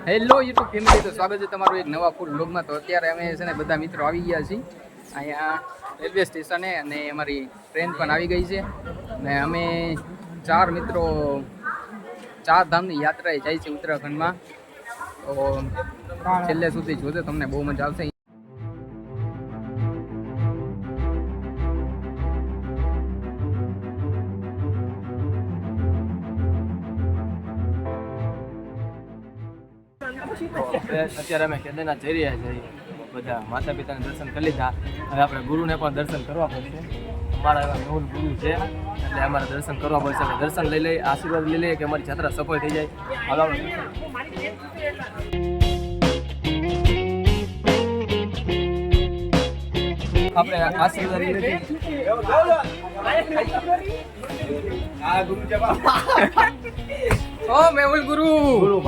Hello YouTube family, તો સ્વાગત છે તમારું એક નવા ફૂલ વ્લોગમાં. તો અત્યારે અમે છે ને બધા મિત્રો આવી ગયા છીએ અહીંયા રેલવે સ્ટેશને, અને અમારી ટ્રેન પણ આવી ગઈ છે. અને અમે 4 મિત્રો 4 ધામની યાત્રાએ જાય છે ઉત્તરાખંડમાં. તો છેલ્લે સુધી જોજો, તમને બહુ મજા આવશે. અત્યારે અમે કેદારનાથ જઈ રહ્યા છીએ. બધા માતા પિતાને દર્શન કરી લીધા. હવે આપણે ગુરુને પણ દર્શન કરવા પડશે. અમારા એવા મેહુલ ગુરુ છે એટલે અમારે દર્શન કરવા પડશે. એટલે દર્શન લઈ લઈએ, આશીર્વાદ લઈ લઈએ કે અમારી યાત્રા સફળ થઈ જાય. હાલો આપણે આશીર્વાદ લઈ લઈએ. ઓ મેહુલ ગુરુ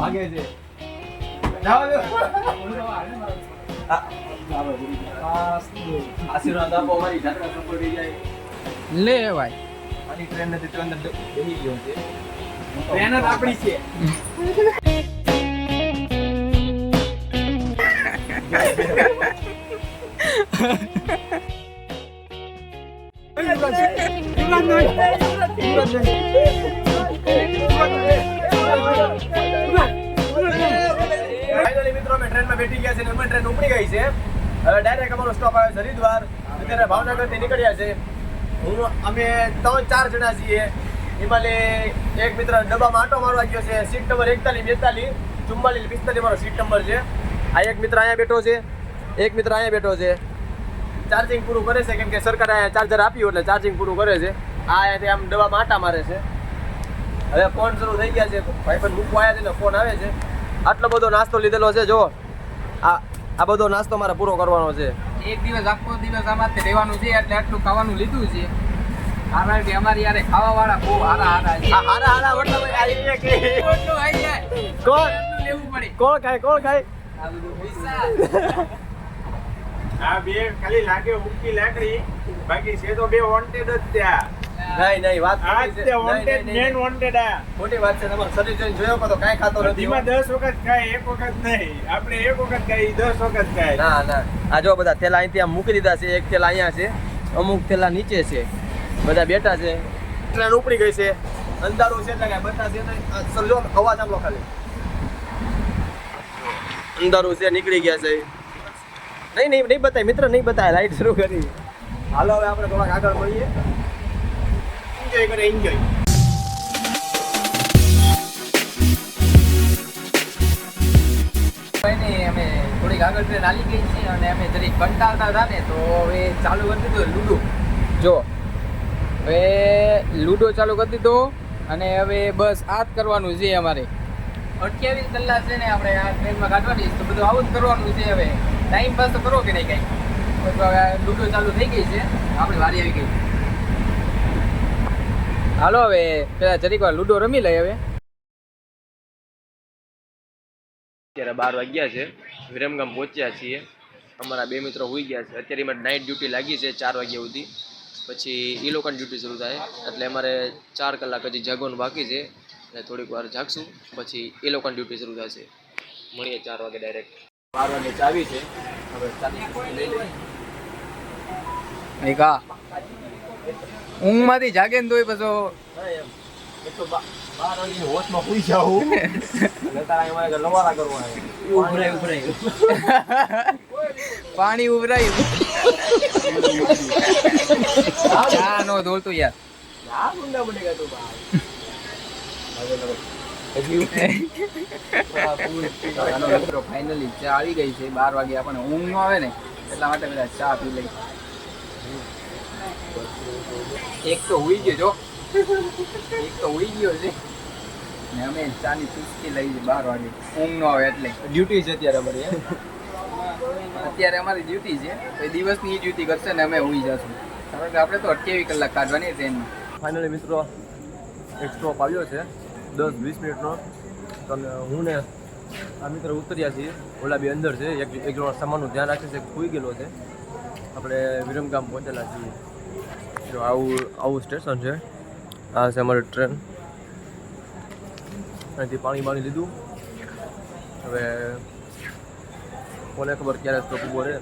ભાગે છે. આશીર્વાદ આપો, અમારી યાત્રા સફળ થઈ જાય. લે ભાઈ, આની ટ્રેન નથી તો અંદર બેસી ગયો છે. ટ્રેન જ આપણી છે. ફાઇનલી મિત્રો અમે ટ્રેનમાં બેઠી ગયા છે અને અમે ટ્રેન ઉપડી ગઈ છે. હવે ડાયરેક્ટ અમારો સ્ટોપ આવે છે હરિદ્વાર. અત્યારે ભાવનગરથી નીકળ્યા છે. અમે 3-4 જણા છીએ. એમાં એક મિત્ર ડબ્બામાં આંટો મારવા ગયો છે. સીટ નંબર 41, 42, 44, 45 મારો સીટ નંબર છે. આ એક મિત્ર અહીંયા બેઠો છે, એક મિત્ર અહીંયા બેઠો છે. ચાર્જિંગ પૂરું કરે છે, કેમ કે સરકારે અહીંયા ચાર્જર આપ્યું એટલે ચાર્જિંગ પૂરું કરે છે. આ અહીંયાથી આમ ડબ્બામાં આંટા મારે છે. હવે ફોન શરૂ થઈ ગયા છે. ભાઈ પણ મૂકવા આવ્યા છે ને ફોન આવે છે. આટલો બધો નાસ્તો લીધેલો છે. જો આ બધો નાસ્તો મારે પૂરો કરવાનો છે. એક દિવસ આખો દિવસ આમાં રહેવાનું છે એટલે આટલું ખાવાનું લીધું છે. કારણ કે અમારી યારે ખાવા વાળા બહુ હારા છે. કોણ લેવું પડે? કોણ ખાય? આ બધું પૈસા. આ બે ખાલી લાગે ઉકી લાકડી, બાકી છે તો બે વોન્ટેડ જ ત્યાં. નહીં વાત આ તે વોન્ટેડ મેન વોન્ટેડ આ મોટી વાત છે. તમારો શરીર જોઈને જોયો તો કાંઈ ખાતો નથી. દીમાં 10 વખત ખાય, એક વખત નહીં. આપણે એક વખત ખાઈ 10 વખત ખાય. ના આ જો બધા થેલા અહીંથી આમ મૂકી દીધા છે. એક થેલા અહીંયા છે, અમુક થેલા નીચે છે. બધા બેઠા છે. ટ્રેન ઉપડી ગઈ છે. અંધારું છે એટલે કાંઈ બતા છે નહીં. જો અવાજ આમલો ખાલી અંધારું છે. નીકળી ગયા છે. નહીં બતાય મિત્ર, નહીં બતાય. લાઈટ શરૂ કરી. હાલો હવે આપણે થોડાક આગળ મળીએ. એન્જોય કરે એન્જોય. અમે થોડીક આગળ ટ્રેન હાલી ગઈ છે અને અમે જરીક કંટાળતા હતા ને, તો હવે ચાલુ કરી દીધું લૂડો. જો હવે લૂડો ચાલુ કરી દીધો અને હવે બસ આ જ કરવાનું છે અમારે. 28 કલાક છે ને આપણે આ ટ્રેનમાં કાઢવાની, તો બધું આવું જ કરવાનું છે. હવે ટાઈમ પાસ તો કરો કે નહીં કાંઈ. હવે લૂડો ચાલુ થઈ ગઈ છે, આપણી વારી આવી ગઈ. હાલો હવે પેલા જરીક વાર લૂડો રમી લઈએ. હવે અત્યારે 12 વાગ્યા છે. વિરમગામ પહોંચ્યા છીએ. અમારા 2 મિત્રો હોઈ ગયા છે. અત્યારે એમાં નાઇટ ડ્યુટી લાગી છે 4 વાગ્યા સુધી. પછી એ લોકોની ડ્યુટી શરૂ થાય એટલે અમારે 4 કલાક હજી જાગવાનું બાકી છે. એટલે થોડીક વાર જાગશું, પછી એ લોકોની ડ્યુટી શરૂ થશે. મળીએ 4 વાગે ડાયરેક્ટ. 12 વાગે ચાવી છે. હવે લઈ લઈએ. ઊંઘમાંથી જાગે ને તોય પછી હોશમાં સુઈ જાઉં. પાણી ઉભરાયું. ચા નો ધોલતું યાર. ફાઇનલી ચા આવી ગઈ છે. 12 વાગે આપણને ઊંઘ ન આવે ને એટલા માટે બધા ચા પી લઈ. એક તો હોઈ ગયો જો, એક તો હોઈ ગયો છે ને અમે ચાની ચુસ્કી લઈ છે 12 વાગે. ઊંઘ ન આવે એટલે ડ્યુટી છે અત્યારે અમારી. અત્યારે અમારી ડ્યુટી છે. તો દિવસની ડ્યુટી કરશે ને અમે હોઈ જશું. કારણ કે આપણે તો 28 કલાક કાઢવાની ટ્રેનમાં. ફાઇનલી મિત્રો એક સ્ટોપ આવ્યો છે 10-20 મિનિટનો. તમે હું ને આ મિત્ર ઉતર્યા છીએ. ઓલા બી અંદર છે. એક જણો સામાનનું ધ્યાન રાખે છે, ખોઈ ગયેલો છે. આપણે વિરમગામ પહોંચેલા છીએ. જો આવું સ્ટેશન છે. આ છે અમારી ટ્રેન. અહીંથી પાણી લીધું હવે કોને ખબર ક્યારે સ્ટોપ ઊભો રહે.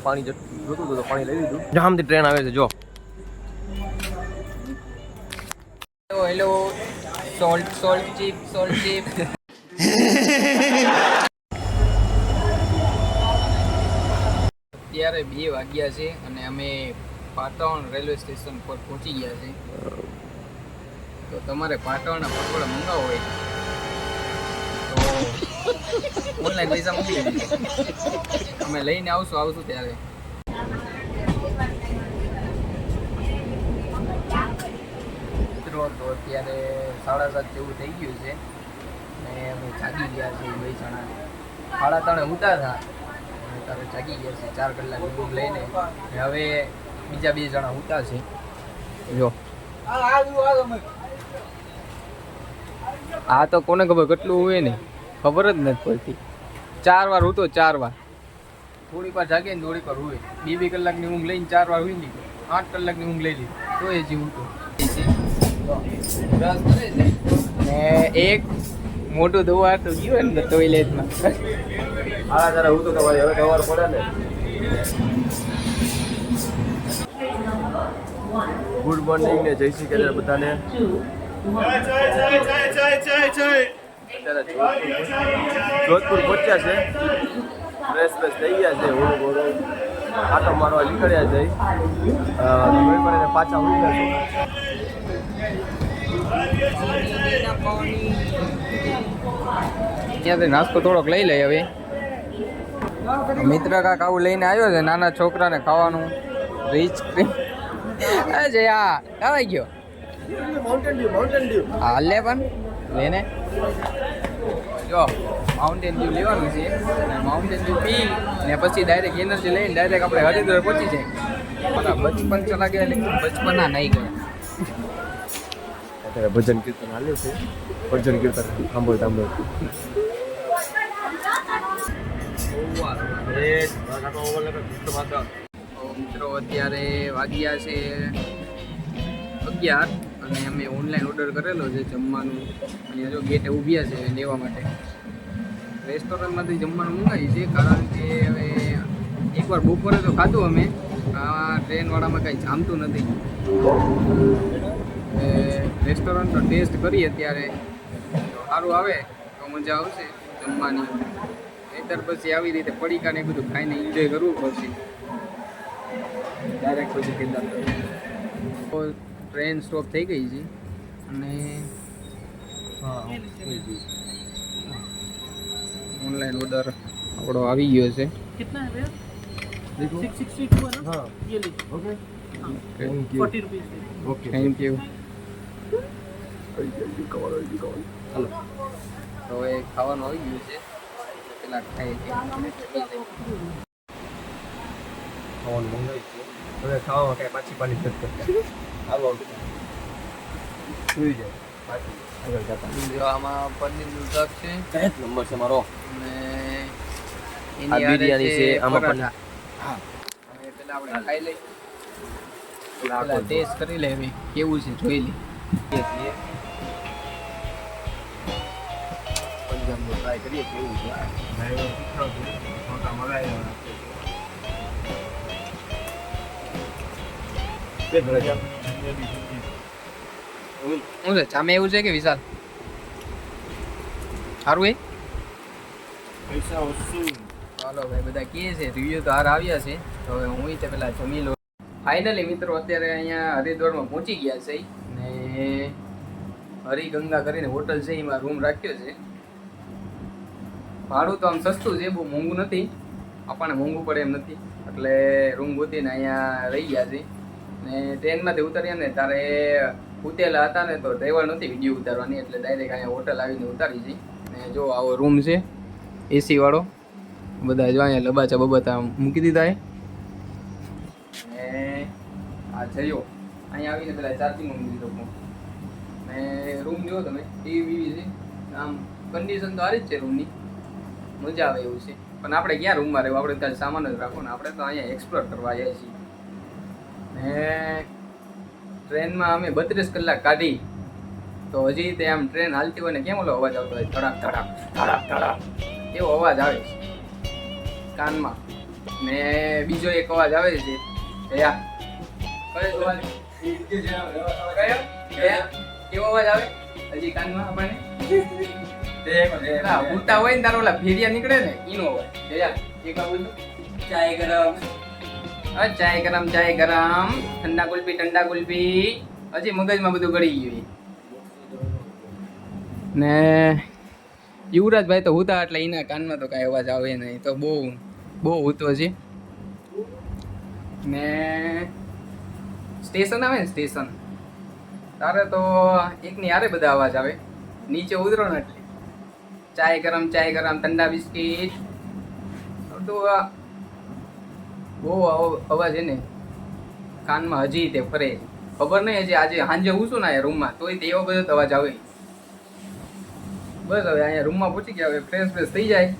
પાણી જોતું હતું તો પાણી લઈ લીધું. જામથી ટ્રેન આવે છે જો. હેલો સોલ્ટ ચીપ અત્યારે 2 વાગ્યા છે અને અમે પાટણ રેલવે સ્ટેશન પર પહોંચી ગયા છે. તો તમારે પાટણના પકોડા મંગાવો હોય તો ઓનલાઈન પૈસા મોકલી દીધો. અમે લઈને આવશું ત્યારે. તો અત્યારે 7:30 જેવું થઈ ગયું છે ને અમે જાગી ગયા છીએ 2 જણા. 3:30 ઉતા હતા અત્યારે જાગી ગયા છે 4 કલાકની ઊંઘ લઈને. હવે બીજા 2 જણા ઉતા છે જો. આ તો કોને ખબર કેટલું હોય ને ખબર જ નથી પડતી. 4 વાર ઉતો 4 વાર. થોડીક વાર જાગે ને થોડીક વાર હોય. 2 કલાકની ઊંઘ લઈને 4 વાર હુઈ લીધો. 8 કલાકની ઊંઘ લઈ લીધી તો એ જીવ ઉતો. બ્રશ કરે છે ને એક મોટું ધોવા તો ગયું ને ટોયલેટમાં. આ જરા હું તો તમારી હવે ખબર પડે ને. ગુડ મોર્નિંગ ને જય શ્રી કૃષ્ણ બધાને. જોધપુર પહોંચ્યા છે. ફ્રેશ થઈ ગયા છે. ઓળો બોળો આટો મારવા નીકળ્યા છે. પાછા ઉડી ગયા ત્યાંથી નાસ્તો થોડોક લઈ લઈએ હવે. મિત્ર કાક આવું લઈને આવ્યો છે નાના છોકરાને ખાવાનું રીચ ક્રીમ. અજય આ ખાવાઈ ગયો. માઉન્ટેન ડ્યુ હા લે પણ લેને જો માઉન્ટેન ડ્યુ લેવાનું છે અને માઉન્ટેન ડ્યુ પી ને પછી ડાયરેક્ટ એનર્જી લઈને ડાયરેક્ટ આપણે હરિદ્વાર પહોંચી જાય. મારા બચપન ચલા ગયા એટલે બચપનના નહીં ગયા. અત્યારે ભજન કીર્તન હાલ્યું છે. ભજન કીર્તન સાંભળતા મિત્રો અત્યારે વાગ્યા છે 11 અને અમે ઓનલાઈન ઓર્ડર કરેલો છે જમવાનું. અને જો ગેટે ઊભ્યા છે લેવા માટે. રેસ્ટોરન્ટમાંથી જમવાનું મંગાવ્યું છે કારણ કે હવે એકવાર બપોરે તો ખાધું અમે. આ ટ્રેનવાળામાં કાંઈ જામતું નથી. રેસ્ટોરન્ટનો ટેસ્ટ કરીએ અત્યારે સારું આવે તો મજા આવશે જમવાની. નહીંતર પછી આવી રીતે પડીકા ને બધું ખાઈને એન્જોય કરવું પડશે. ડાયરેક્ટ પછી કેદારનાથ. તો ટ્રેન સ્ટોપ થઈ ગઈ છે અને ઓનલાઈન ઓર્ડર આપણો આવી ગયો છે. कितना है भैया? देखो 662 है ना? हाँ ये लीजिए ओके हाँ, थैंक यू 40 रुपीज़ के। Okay thank you. હાલો તો હવે ખાવાનું આવી ગયું છે. પેલા ખાઈએ છીએ. ખાવાનું મંગાવી છે. હવે ખાવામાં કાંઈ પાછી પાણી નથી કરતા. હાલો સુઈ જાય પાછી આગળ જતા. જો આમાં પનીરનું શાક છે કયો નંબર છે મારો? અને આ એની હારે બિરયાની છે. આમાં પરાઠા. હા હવે પેલા આપણે ખાઈ લઈએ. પેલા ટેસ્ટ કરી લે હવે કેવું છે જોઈ લે. પંજાબનું ટ્રાય કરીએ કેવું છે. શું છે ચામે એવું છે કે વિશાલ સારું એ ચાલો ભાઈ બધા કહે છે રિવ્યુ તો હાર આવ્યા છે. તો હવે હું તે પેલા જમી લો. ફાઇનલી મિત્રો અત્યારે અહીંયા હરિદ્વારમાં પહોંચી ગયા છે ને હરિગંગા કરીને હોટલ છે એમાં રૂમ રાખ્યો છે. ભાડું તો આમ સસ્તું છે બહુ મોંઘું નથી. આપણને મોંઘું પડે એમ નથી એટલે રૂમ ગોતીને અહીંયા રહી ગયા છે. ને ટ્રેનમાંથી ઉતર્યા ને ત્યારે ઉતેલા હતા ને તો ડ્રાઈવર નથી વિડીયો ઉતારવાની એટલે ડાયરેક્ટ અહીંયા હોટલ આવીને ઉતારી છે. ને જો આવો રૂમ છે એસી વાળો. બધા જો અહીંયા લબાચા બબાચા મૂકી દીધા ને આ જયો અહીંયા આવીને પેલા ચાર્જિંગમાં મૂકી દીધો ફોન. ને રૂમ જો તમે ટીવી બીવી છે આમ કન્ડિશન તો સારી જ છે રૂમની. મજા આવે એવું છે પણ આપણે ક્યાં રૂમમાં રહેવું? આપણે ત્યાં સામાન જ રાખો ને. આપણે તો અહીંયા એક્સપ્લોર કરવા આવ્યા છીએ. ને ટ્રેનમાં અમે 32 કલાક કાઢી તો હજી તે આમ ટ્રેન હાલતી હોય ને કેમ ઓલો અવાજ આવતો હોય ધડાક ધડાક ધડાક ધડાક એવો અવાજ આવે છે કાનમાં. ને બીજો એક અવાજ આવે છે કયા કયો અવાજ કયો કેવો અવાજ આવે હજી કાનમાં આપણને? ભૂતા હોય ને તારો ઓલા ફેરિયા નીકળે ને એનો અવાજ. એક વાર બોલ. ચાય ગરમ, ચાય ગરમ, ચાય ગરમ, ઠંડા કુલ્ફી, ઠંડા કુલ્ફી. હજી મગજમાં બધું ગળી ગયું. ને યુવરાજભાઈ તો હુતા એટલે એના કાનમાં તો કાંઈ અવાજ આવે નહીં, તો બહુ બહુ હૂતો છે. ને સ્ટેશન આવે ને સ્ટેશન, તારે તો એકની હારે બધા અવાજ આવે. નીચે ઉતરો ને એટલે ચાય ગરમ, ચાય ગરમ, ઠંડા બિસ્કીટ, બધું બહુ અવાજ છે ને કાનમાં હજી તે ફરે. ખબર નહીં હજી આજે સાંજે હું છું ને રૂમમાં તોય તે એવો બધો જ અવાજ આવે. બસ હવે અહીંયા રૂમમાં પહોંચી ગયા, હવે ફ્રેશ ફ્રેશ થઈ જાય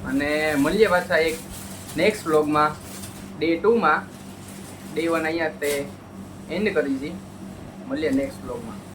અને મળીએ પાછા એક નેક્સ્ટ વ્લોગમાં, ડે 2માં. ડે 1 અહીંયા તે એન્ડ કરી છે. મળીએ નેક્સ્ટ વ્લોગમાં.